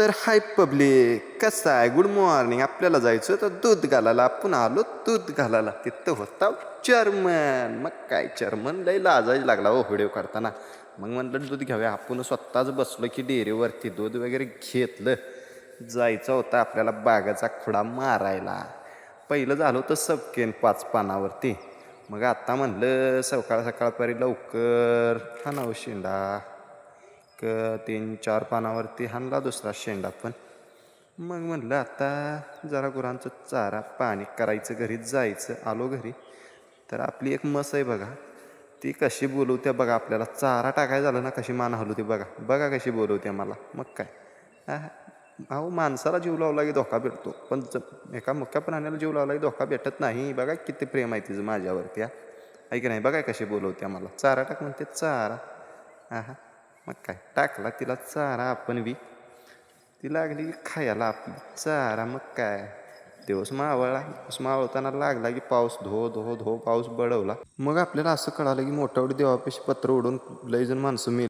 तर हाय पब्लिक, कसं आहे? Good morning. आपल्याला जायचं तर दूध घालायला. आपण आलो दूध घालायला. तिथं होता चर्मन. मग काय चर्मन लई लाजायला लागला हो व्हिडिओ काढताना. मग म्हणलं दूध घ्यावे. आपण स्वतःच बसलो की डेअरीवरती दूध वगैरे घेतलं. जायचं होतं आपल्याला बागाचा खुडा मारायला. पहिलं झालं होतं सबकेन 5 पानावरती. मग आता म्हणलं सकाळ सकाळपारी लवकर हाणावं शेंडा. 3-4 पानावरती हाणला दुसरा शेंडा पण. मग म्हणलं आता जरा गुरांचं चारा पाणी करायचं, घरी जायचं. आलो घरी तर आपली एक म्हस आहे बघा, ती कशी बोलवते बघा आपल्याला. चारा टाकायला झालं ना कशी मान हलवते बघा. बघा कशी बोलवते मला. मग काय अहो, माणसाला जीव लावला की धोका भेटतो, पण एका मुक्या प्राण्याला जीव लावला की धोका भेटत नाही. बघा किती प्रेम आहे तिचं माझ्यावरती. आहे की नाही? बघा कशी बोलवते मला. चारा टाक म्हणते, चारा. हा. मग काय टाकला तिला चारा आपण बी. ती लागली की खायला आपली चारा. मग काय दिवस मावळला. दिवस मावळताना लागला की पाऊस धो धो धो पाऊस बडवला. मग आपल्याला असं कळालं की मोठावडी देवापाशी पत्र उडून लय जण माणसं